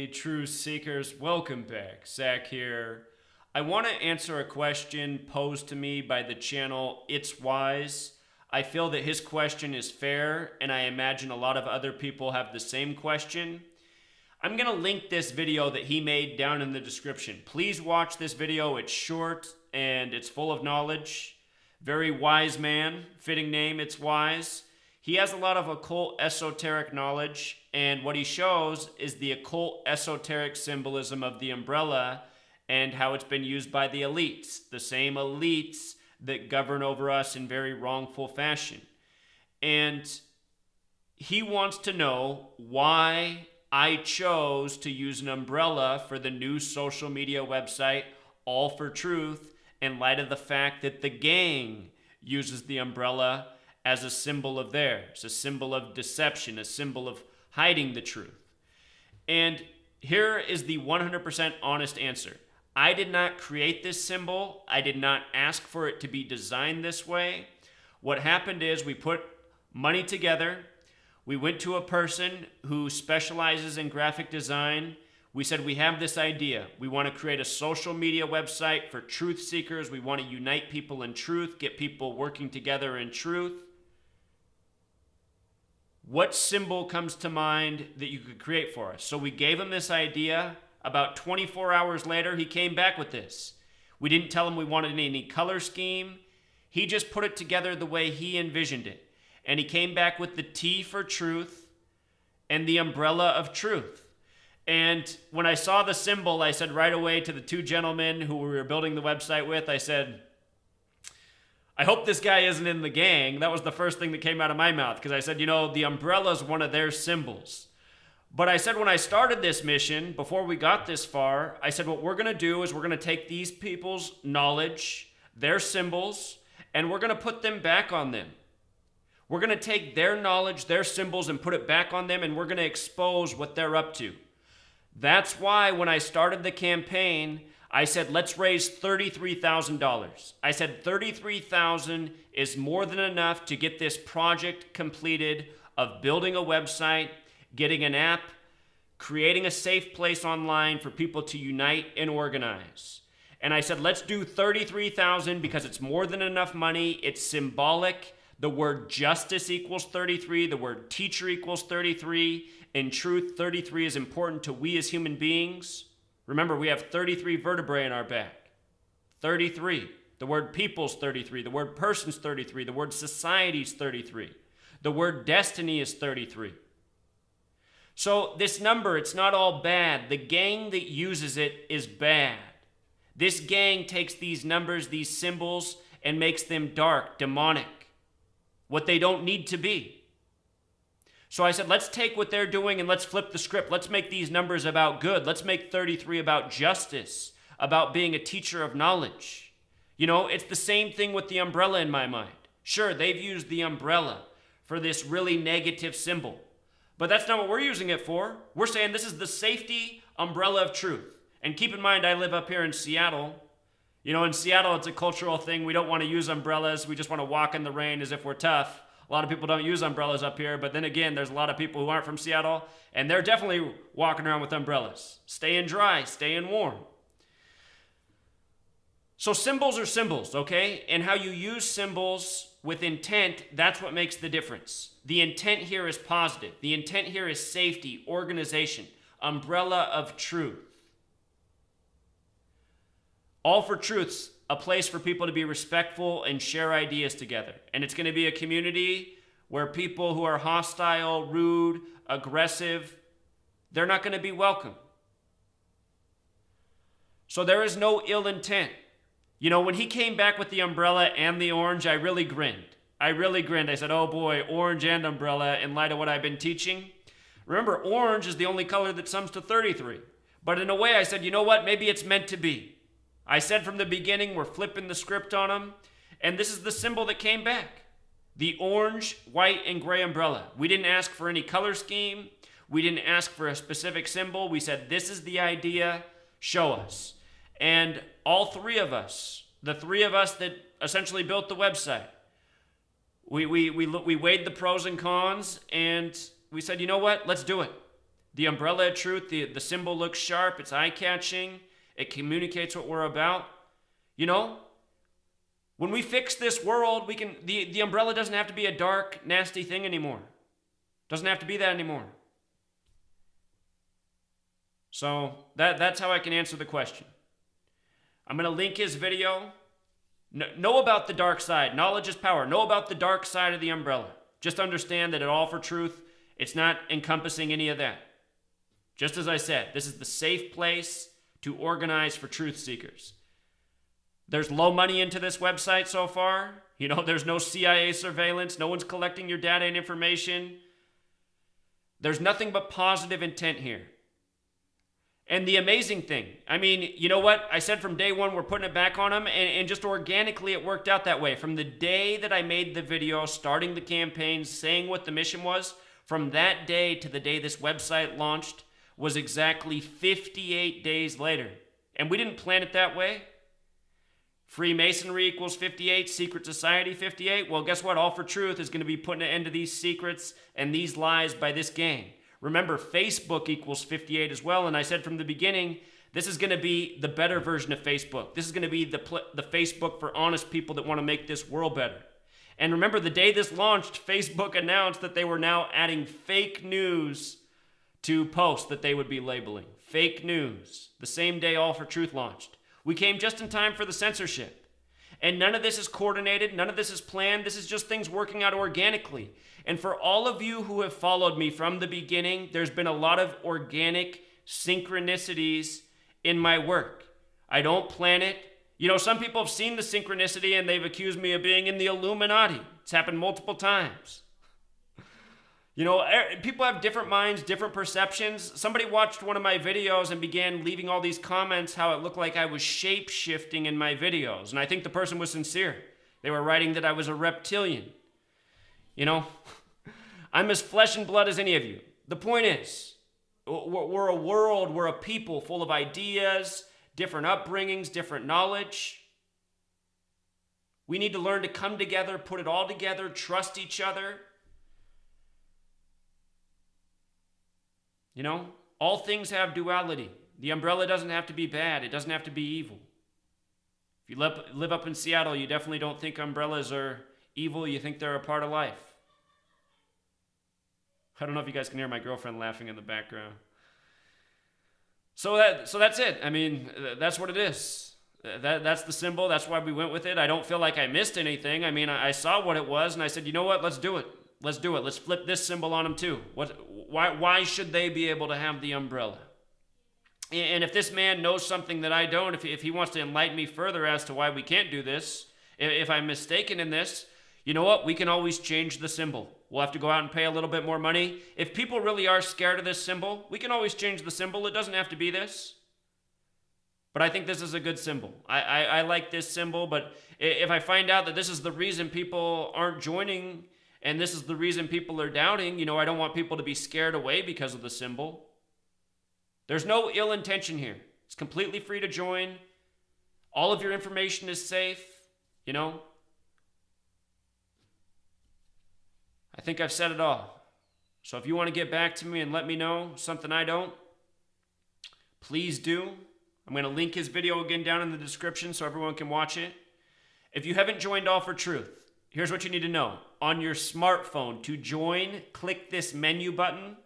Hey, Truth Seekers, welcome back. Zach here. I want to answer a question posed to me by the channel It's Wise. I feel that his question is fair, and I imagine a lot of other people have the same question. I'm going to link this video that he made down in the description. Please watch this video. It's short and it's full of knowledge. Very wise man, fitting name, It's Wise. He has a lot of occult esoteric knowledge, and what he shows is the occult esoteric symbolism of the umbrella and how it's been used by the elites, the same elites that govern over us in very wrongful fashion. And he wants to know why I chose to use an umbrella for the new social media website, All for Truth, in light of the fact that the gang uses the umbrella as a symbol of theirs, a symbol of deception, a symbol of hiding the truth. And here is the 100% honest answer. I did not create this symbol. I did not ask for it to be designed this way. What happened is we put money together. We went to a person who specializes in graphic design. We said, we have this idea. We want to create a social media website for truth seekers. We want to unite people in truth, get people working together in truth. What symbol comes to mind that you could create for us? So we gave him this idea. About 24 hours later, he came back with this. We didn't tell him we wanted any color scheme. He just put it together the way he envisioned it. And he came back with the T for truth and the umbrella of truth. And when I saw the symbol, I said right away to the two gentlemen who we were building the website with, I said, I hope this guy isn't in the gang. That was the first thing that came out of my mouth, because I said, you know, the umbrella is one of their symbols. But I said when I started this mission, before we got this far, I said what we're going to do is we're going to take these people's knowledge, their symbols, and we're going to put them back on them. We're going to take their knowledge, their symbols, and put it back on them, and we're going to expose what they're up to. That's why when I started the campaign, I said, let's raise $33,000. I said $33,000 is more than enough to get this project completed of building a website, getting an app, creating a safe place online for people to unite and organize. And I said, let's do $33,000 because it's more than enough money. It's symbolic. The word justice equals 33. The word teacher equals 33. In truth, 33 is important to we as human beings. Remember, we have 33 vertebrae in our back. 33. The word people's 33. The word person's 33. The word society's 33. The word destiny is 33. So this number, it's not all bad. The gang that uses it is bad. This gang takes these numbers, these symbols, and makes them dark, demonic, what they don't need to be. So I said, let's take what they're doing and let's flip the script. Let's make these numbers about good. Let's make 33 about justice, about being a teacher of knowledge. You know, it's the same thing with the umbrella in my mind. Sure, they've used the umbrella for this really negative symbol, but that's not what we're using it for. We're saying this is the safety umbrella of truth. And keep in mind, I live up here in Seattle. You know, in Seattle, it's a cultural thing. We don't want to use umbrellas. We just want to walk in the rain as if we're tough. A lot of people don't use umbrellas up here, but then again, there's a lot of people who aren't from Seattle, and they're definitely walking around with umbrellas. Staying dry, staying warm. So symbols are symbols, okay? And how you use symbols with intent, that's what makes the difference. The intent here is positive. The intent here is safety, organization, umbrella of truth. All for Truth's a place for people to be respectful and share ideas together. And it's going to be a community where people who are hostile, rude, aggressive, they're not going to be welcome. So there is no ill intent. You know, when he came back with the umbrella and the orange, I really grinned. I said, oh boy, orange and umbrella in light of what I've been teaching. Remember, orange is the only color that sums to 33. But in a way, I said, you know what? Maybe it's meant to be. I said from the beginning, we're flipping the script on them. And this is the symbol that came back. The orange, white, and gray umbrella. We didn't ask for any color scheme. We didn't ask for a specific symbol. We said, this is the idea. Show us. And all three of us, the three of us that essentially built the website, we weighed the pros and cons, and we said, you know what? Let's do it. The umbrella of truth, the symbol looks sharp, it's eye-catching, it communicates what we're about. You know, when we fix this world, the umbrella doesn't have to be a dark, nasty thing anymore. Doesn't have to be that anymore. So that's how I can answer the question. I'm going to link his video. Know about the dark side. Knowledge is power. Know about the dark side of the umbrella. Just understand that at All for Truth, it's not encompassing any of that. Just as I said, this is the safe place to organize for truth seekers. There's low money into this website so far. You know, there's no CIA surveillance. No one's collecting your data and information. There's nothing but positive intent here. And the amazing thing, I mean, you know what? I said from day one, we're putting it back on them, and just organically it worked out that way. From the day that I made the video, starting the campaign, saying what the mission was, from that day to the day this website launched was exactly 58 days later. And we didn't plan it that way. Freemasonry equals 58, secret society 58. Well, guess what? All for Truth is going to be putting an end to these secrets and these lies by this gang. Remember, Facebook equals 58 as well. And I said from the beginning, this is going to be the better version of Facebook. This is going to be the Facebook for honest people that want to make this world better. And remember, the day this launched, Facebook announced that they were now adding fake news to posts that they would be labeling. Fake news. The same day All for Truth launched. We came just in time for the censorship. And none of this is coordinated. None of this is planned. This is just things working out organically. And for all of you who have followed me from the beginning, there's been a lot of organic synchronicities in my work. I don't plan it. You know, some people have seen the synchronicity and they've accused me of being in the Illuminati. It's happened multiple times. You know, people have different minds, different perceptions. Somebody watched one of my videos and began leaving all these comments how it looked like I was shape-shifting in my videos. And I think the person was sincere. They were writing that I was a reptilian. You know, I'm as flesh and blood as any of you. The point is, we're a world, we're a people full of ideas, different upbringings, different knowledge. We need to learn to come together, put it all together, trust each other. You know, all things have duality. The umbrella doesn't have to be bad. It doesn't have to be evil. If you live up in Seattle, you definitely don't think umbrellas are evil. You think they're a part of life. I don't know if you guys can hear my girlfriend laughing in the background. So that's it. I mean, that's what it is. That's the symbol. That's why we went with it. I don't feel like I missed anything. I mean, I saw what it was, and I said, you know what? Let's do it. Let's do it. Let's flip this symbol on them too. Why should they be able to have the umbrella? And if this man knows something that I don't, if he wants to enlighten me further as to why we can't do this, if I'm mistaken in this, you know what? We can always change the symbol. We'll have to go out and pay a little bit more money. If people really are scared of this symbol, we can always change the symbol. It doesn't have to be this. But I think this is a good symbol. I like this symbol, but if I find out that this is the reason people aren't joining and this is the reason people are doubting, you know, I don't want people to be scared away because of the symbol. There's no ill intention here. It's completely free to join. All of your information is safe, you know. I think I've said it all. So if you want to get back to me and let me know something I don't, please do. I'm going to link his video again down in the description so everyone can watch it. If you haven't joined All for Truth, here's what you need to know. On your smartphone, to join, click this menu button,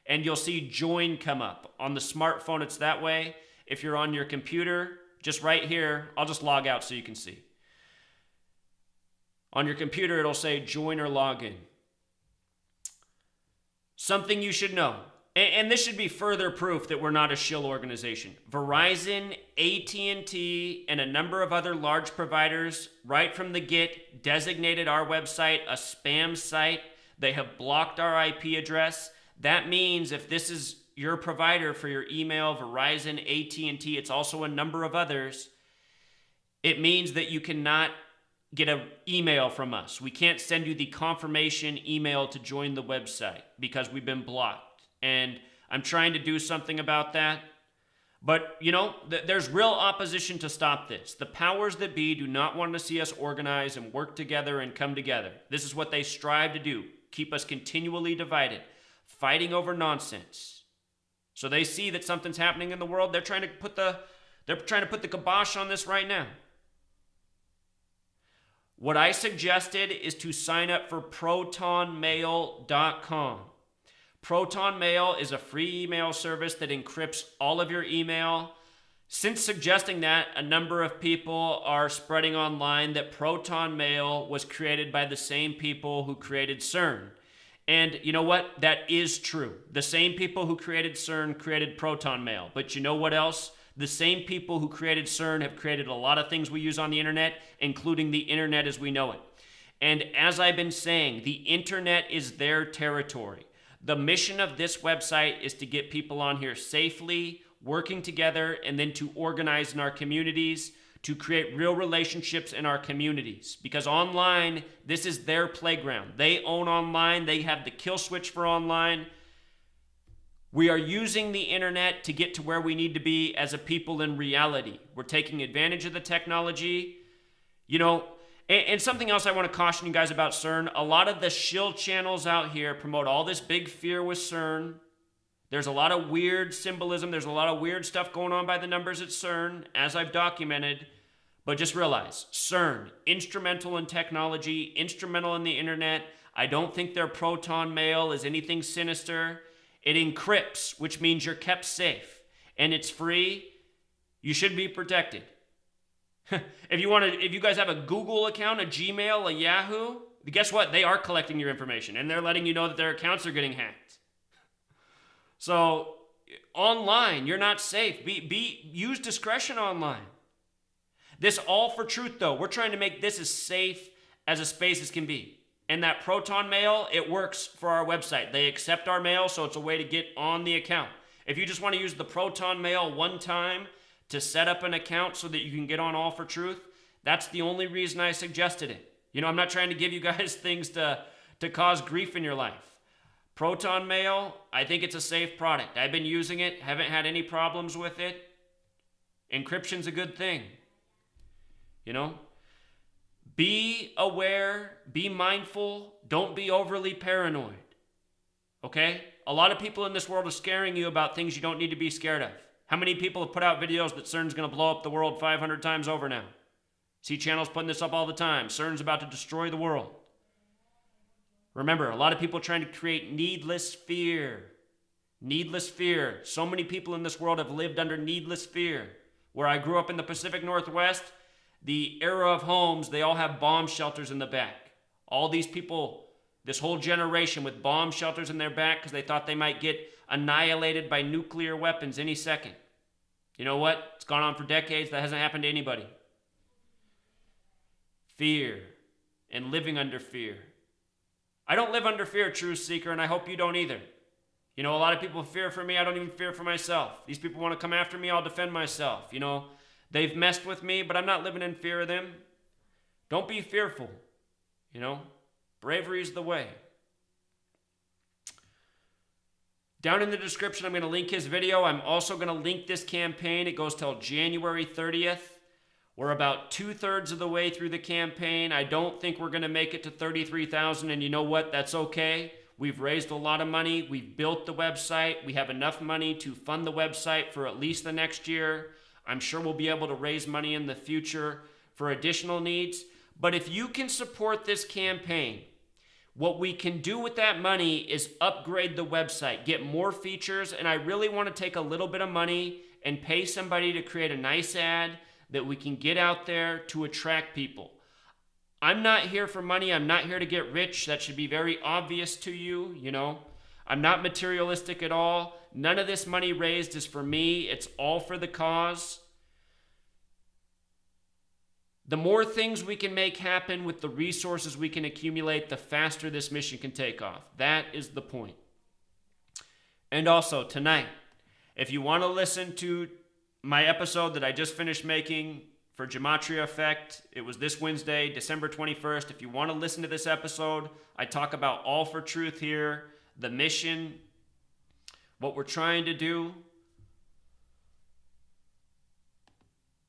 and you'll see join come up. On the smartphone, it's that way. If you're on your computer, just right here, I'll just log out so you can see. On your computer, it'll say join or log in. Something you should know, and this should be further proof that we're not a shill organization. Verizon, AT&T, and a number of other large providers, right from the get, designated our website a spam site. They have blocked our IP address. That means if this is your provider for your email, Verizon, AT&T, it's also a number of others, it means that you cannot get an email from us. We can't send you the confirmation email to join the website because we've been blocked. And I'm trying to do something about that. But, you know, there's real opposition to stop this. The powers that be do not want to see us organize and work together and come together. This is what they strive to do, keep us continually divided, fighting over nonsense. So they see that something's happening in the world. They're trying to put the kibosh on this right now. What I suggested is to sign up for protonmail.com. Proton Mail is a free email service that encrypts all of your email. Since suggesting that, a number of people are spreading online that Proton Mail was created by the same people who created CERN. And you know what? That is true. The same people who created CERN created Proton Mail. But you know what else? The same people who created CERN have created a lot of things we use on the internet, including the internet as we know it. And as I've been saying, the internet is their territory. The mission of this website is to get people on here safely, working together, and then to organize in our communities, to create real relationships in our communities. Because online, this is their playground. They own online. They have the kill switch for online. We are using the internet to get to where we need to be as a people in reality. We're taking advantage of the technology. You know, and something else I want to caution you guys about CERN, a lot of the shill channels out here promote all this big fear with CERN. There's a lot of weird symbolism. There's a lot of weird stuff going on by the numbers at CERN, as I've documented. But just realize, CERN, instrumental in technology, instrumental in the internet. I don't think their Proton Mail is anything sinister. It encrypts, which means you're kept safe. And it's free. You should be protected. If you guys have a Google account, a Gmail, a Yahoo, guess what? They are collecting your information and they're letting you know that their accounts are getting hacked. So online, you're not safe. Use discretion online. This all for truth though. We're trying to make this as safe as a space as can be. And that Proton Mail, it works for our website. They accept our mail, so it's a way to get on the account. If you just want to use the Proton Mail one time to set up an account so that you can get on All for Truth, that's the only reason I suggested it. You know, I'm not trying to give you guys things to cause grief in your life. Proton Mail, I think it's a safe product. I've been using it, haven't had any problems with it. Encryption's a good thing. You know? Be aware, be mindful, don't be overly paranoid. Okay? A lot of people in this world are scaring you about things you don't need to be scared of. How many people have put out videos that CERN's going to blow up the world 500 times over now? See channels putting this up all the time. CERN's about to destroy the world. Remember, a lot of people are trying to create needless fear. Needless fear. So many people in this world have lived under needless fear. Where I grew up in the Pacific Northwest, the era of homes, they all have bomb shelters in the back. All these people, this whole generation with bomb shelters in their back because they thought they might get annihilated by nuclear weapons any second. You know what? It's gone on for decades. That hasn't happened to anybody. Fear and living under fear. I don't live under fear, Truth Seeker, and I hope you don't either. You know, a lot of people fear for me. I don't even fear for myself. These people want to come after me. I'll defend myself. You know, they've messed with me, but I'm not living in fear of them. Don't be fearful. You know, bravery is the way. Down in the description, I'm going to link his video. I'm also going to link this campaign. It goes till January 30th. We're about 2/3 of the way through the campaign. I don't think we're going to make it to 33,000, and you know what? That's okay. We've raised a lot of money. We've built the website. We have enough money to fund the website for at least the next year. I'm sure we'll be able to raise money in the future for additional needs. But if you can support this campaign, what we can do with that money is upgrade the website, get more features, and I really want to take a little bit of money and pay somebody to create a nice ad that we can get out there to attract people. I'm not here for money. I'm not here to get rich. That should be very obvious to you, you know. I'm not materialistic at all. None of this money raised is for me. It's all for the cause. The more things we can make happen with the resources we can accumulate, the faster this mission can take off. That is the point. And also, tonight, if you want to listen to my episode that I just finished making for Gematria Effect, it was this Wednesday, December 21st. If you want to listen to this episode, I talk about All for Truth here, the mission, what we're trying to do.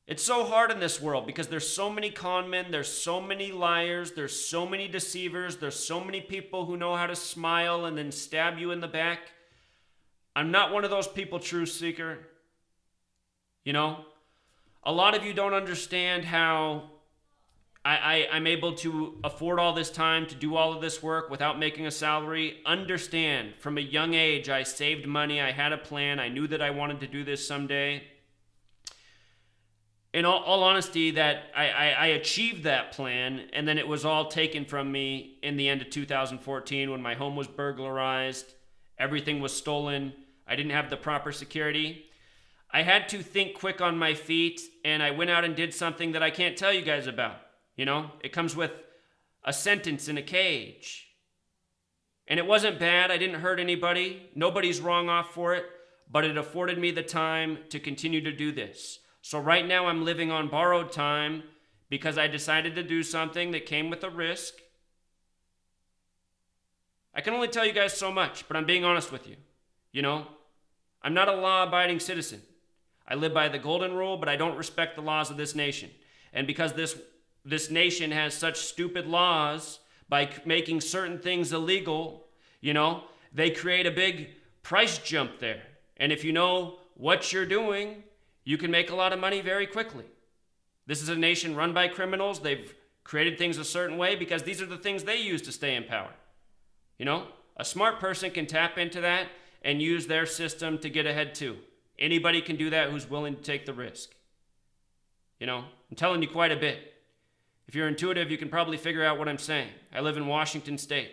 It's so hard in this world because there's so many con men, there's so many liars, there's so many deceivers, there's so many people who know how to smile and then stab you in the back. I'm not one of those people, truth seeker. You know, a lot of you don't understand how I'm able to afford all this time to do all of this work without making a salary. Understand, from a young age, I saved money. I had a plan. I knew that I wanted to do this someday. In all honesty, that I achieved that plan, and then it was all taken from me in the end of 2014 when my home was burglarized. Everything was stolen. I didn't have the proper security. I had to think quick on my feet, and I went out and did something that I can't tell you guys about. You know, it comes with a sentence in a cage. And it wasn't bad. I didn't hurt anybody. Nobody's wrong off for it. But it afforded me the time to continue to do this. So right now I'm living on borrowed time because I decided to do something that came with a risk. I can only tell you guys so much, but I'm being honest with you. You know, I'm not a law-abiding citizen. I live by the golden rule, but I don't respect the laws of this nation. And because this nation has such stupid laws, by making certain things illegal, you know, they create a big price jump there. And if you know what you're doing, you can make a lot of money very quickly. This is a nation run by criminals. They've created things a certain way because these are the things they use to stay in power. You know, a smart person can tap into that and use their system to get ahead too. Anybody can do that who's willing to take the risk. You know, I'm telling you quite a bit. If you're intuitive, you can probably figure out what I'm saying. I live in Washington State.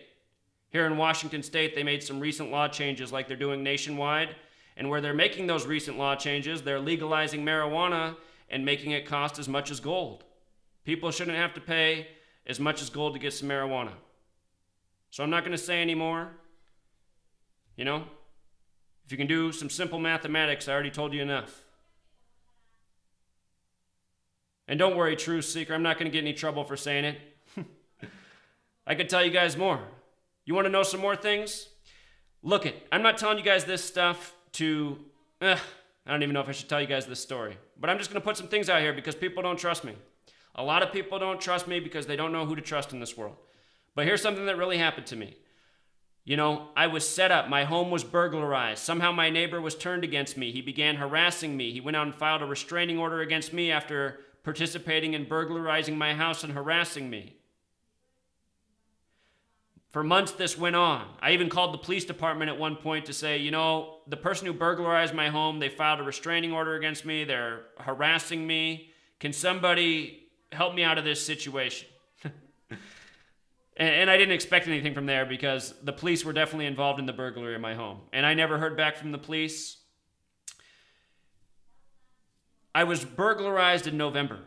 Here in Washington State, they made some recent law changes like they're doing nationwide. And where they're making those recent law changes, they're legalizing marijuana and making it cost as much as gold. People shouldn't have to pay as much as gold to get some marijuana. So I'm not going to say anymore. You know, if you can do some simple mathematics, I already told you enough. And don't worry, truth seeker, I'm not going to get any trouble for saying it. I could tell you guys more. You want to know some more things? Look it, I'm not telling you guys this stuff to... I don't even know if I should tell you guys this story. But I'm just going to put some things out here because people don't trust me. A lot of people don't trust me because they don't know who to trust in this world. But here's something that really happened to me. You know, I was set up. My home was burglarized. Somehow my neighbor was turned against me. He began harassing me. He went out and filed a restraining order against me after participating in burglarizing my house and harassing me. For months this went on. I even called the police department at one point to say, you know, the person who burglarized my home, they filed a restraining order against me. They're harassing me. Can somebody help me out of this situation? And I didn't expect anything from there because the police were definitely involved in the burglary of my home. And I never heard back from the police. I was burglarized in November.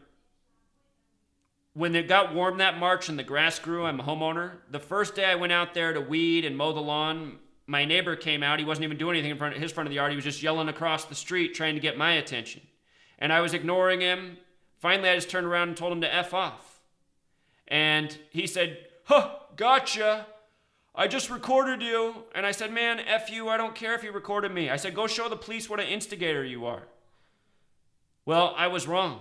When it got warm that March and the grass grew, I'm a homeowner. The first day I went out there to weed and mow the lawn, my neighbor came out. He wasn't even doing anything in his front of the yard. He was just yelling across the street trying to get my attention. And I was ignoring him. Finally, I just turned around and told him to F off. And he said, gotcha. I just recorded you. And I said, man, F you. I don't care if you recorded me. I said, go show the police what an instigator you are. Well, I was wrong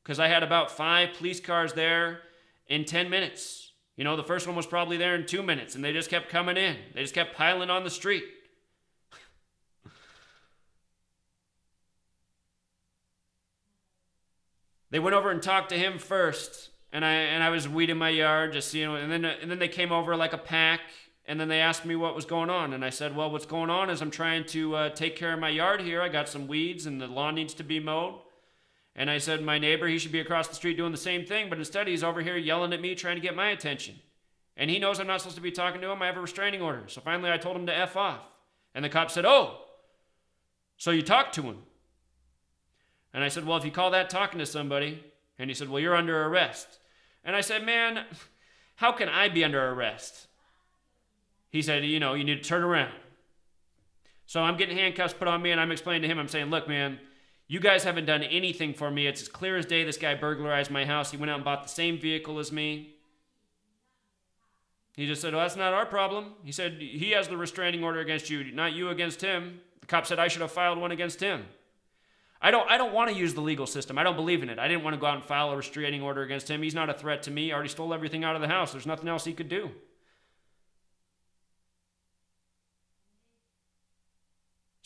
because I had about 5 police cars there in 10 minutes. You know, the first one was probably there in 2 minutes and they just kept coming in. They just kept piling on the street. They went over and talked to him first. And I was weeding my yard, just, you know, and then they came over like a pack, and then they asked me what was going on. And I said, well, what's going on is I'm trying to take care of my yard here. I got some weeds, and the lawn needs to be mowed. And I said, my neighbor, he should be across the street doing the same thing, but instead he's over here yelling at me, trying to get my attention. And he knows I'm not supposed to be talking to him. I have a restraining order. So finally I told him to F off. And the cop said, oh, so you talked to him? And I said, well, if you call that talking to somebody... And he said, well, you're under arrest. And I said, man, how can I be under arrest? He said, you know, you need to turn around. So I'm getting handcuffs put on me, and I'm explaining to him, I'm saying, look, man, you guys haven't done anything for me. It's as clear as day this guy burglarized my house. He went out and bought the same vehicle as me. He just said, well, that's not our problem. He said, he has the restraining order against you, not you against him. The cop said I should have filed one against him. I don't want to use the legal system. I don't believe in it. I didn't want to go out and file a restraining order against him. He's not a threat to me. I already stole everything out of the house. There's nothing else he could do.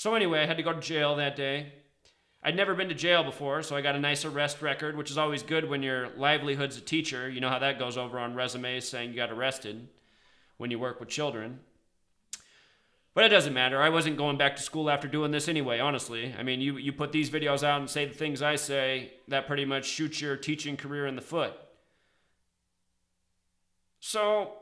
So anyway, I had to go to jail that day. I'd never been to jail before, so I got a nice arrest record, which is always good when your livelihood's a teacher. You know how that goes over on resumes saying you got arrested when you work with children. But it doesn't matter. I wasn't going back to school after doing this anyway, honestly. I mean, you put these videos out and say the things I say, that pretty much shoots your teaching career in the foot. So,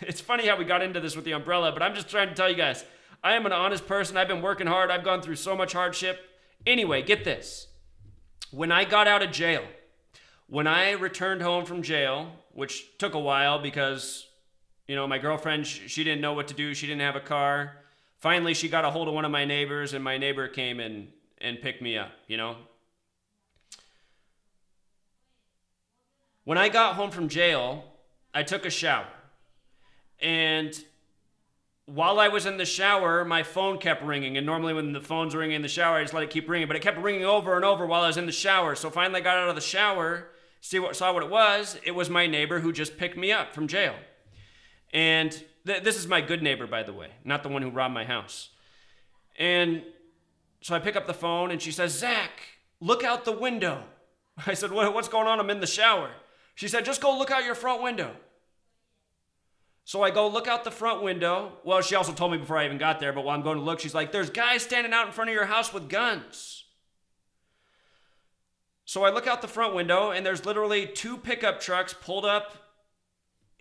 it's funny how we got into this with the umbrella, but I'm just trying to tell you guys, I am an honest person. I've been working hard. I've gone through so much hardship. Anyway, get this. When I got out of jail, when I returned home from jail, which took a while because, you know, my girlfriend, she didn't know what to do. She didn't have a car. Finally, she got a hold of one of my neighbors, and my neighbor came and picked me up, you know. When I got home from jail, I took a shower. And while I was in the shower, my phone kept ringing. And normally when the phone's ringing in the shower, I just let it keep ringing. But it kept ringing over and over while I was in the shower. So finally I got out of the shower, saw what it was. It was my neighbor who just picked me up from jail. And this is my good neighbor, by the way, not the one who robbed my house. And so I pick up the phone and she says, "Zach, look out the window." I said, "What's going on? I'm in the shower." She said, "Just go look out your front window." So I go look out the front window. Well, she also told me before I even got there, but while I'm going to look, she's like, "There's guys standing out in front of your house with guns." So I look out the front window, and there's literally 2 pickup trucks pulled up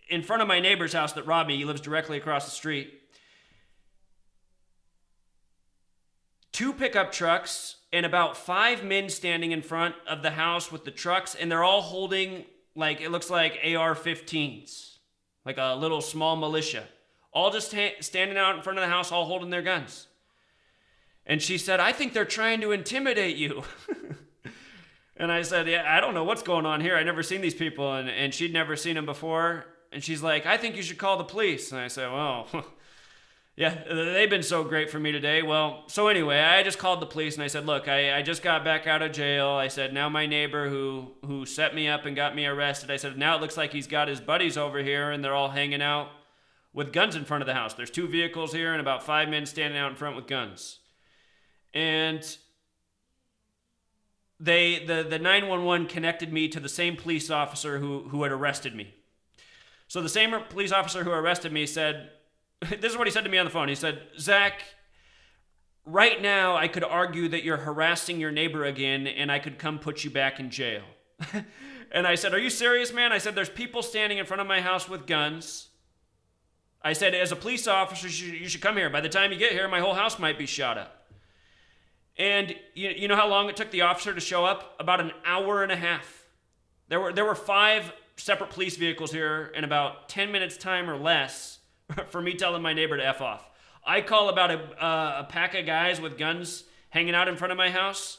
in front of my neighbor's house that robbed me. He lives directly across the street. 2 pickup trucks and about 5 men standing in front of the house with the trucks, and they're all holding, like, it looks like AR-15s. Like a little small militia, all just standing out in front of the house, all holding their guns. And she said, "I think they're trying to intimidate you." And I said, "Yeah, I don't know what's going on here. I've never seen these people." And she'd never seen them before. And she's like, "I think you should call the police." And I said, "Well, yeah, they've been so great for me today." Well, so anyway, I just called the police and I said, "Look, I just got back out of jail." I said, "Now my neighbor who set me up and got me arrested," I said, "now it looks like he's got his buddies over here and they're all hanging out with guns in front of the house. There's 2 vehicles here and about 5 men standing out in front with guns." And the 911 connected me to the same police officer who had arrested me. So the same police officer who arrested me said, this is what he said to me on the phone. He said, "Zach, right now I could argue that you're harassing your neighbor again and I could come put you back in jail." And I said, "Are you serious, man?" I said, "There's people standing in front of my house with guns." I said, "As a police officer, you should come here. By the time you get here, my whole house might be shot up." And you know how long it took the officer to show up? About an hour and a half. There were 5 separate police vehicles here in about 10 minutes time or less for me telling my neighbor to F off. I call about a pack of guys with guns hanging out in front of my house,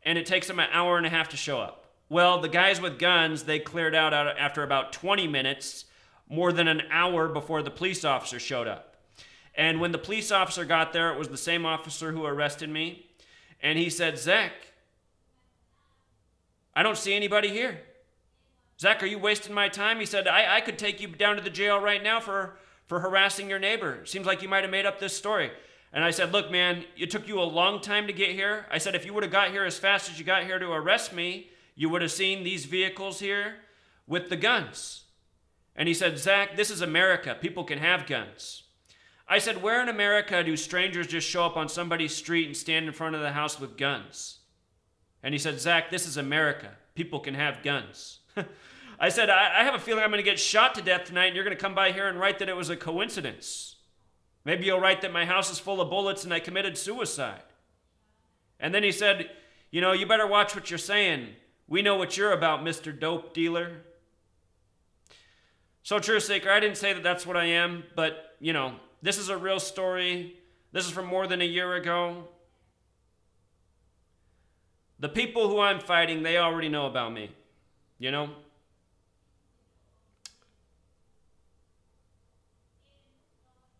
and it takes them an hour and a half to show up. Well, the guys with guns, they cleared out after about 20 minutes, more than an hour before the police officer showed up. And when the police officer got there, it was the same officer who arrested me, and he said, "Zach, I don't see anybody here. Zach, are you wasting my time?" He said, I could take you down to the jail right now for harassing your neighbor. Seems like you might have made up this story." And I said, "Look, man, it took you a long time to get here." I said, "If you would have got here as fast as you got here to arrest me, you would have seen these vehicles here with the guns." And he said, "Zach, this is America. People can have guns." I said, "Where in America do strangers just show up on somebody's street and stand in front of the house with guns?" And he said, "Zach, this is America. People can have guns." I said, I have a feeling I'm going to get shot to death tonight, and you're going to come by here and write that it was a coincidence. Maybe you'll write that my house is full of bullets and I committed suicide." And then he said, "You better watch what you're saying. We know what you're about, Mr. Dope Dealer." So, Truth Seeker, I didn't say that that's what I am, but, this is a real story. This is from more than a year ago. The people who I'm fighting, they already know about me,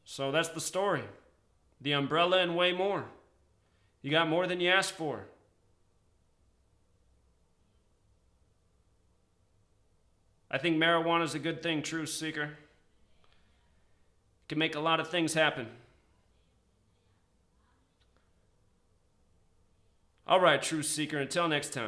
So that's the story. The umbrella and way more. You got more than you asked for. I think marijuana is a good thing, Truth Seeker. It can make a lot of things happen. All right, Truth Seeker, until next time.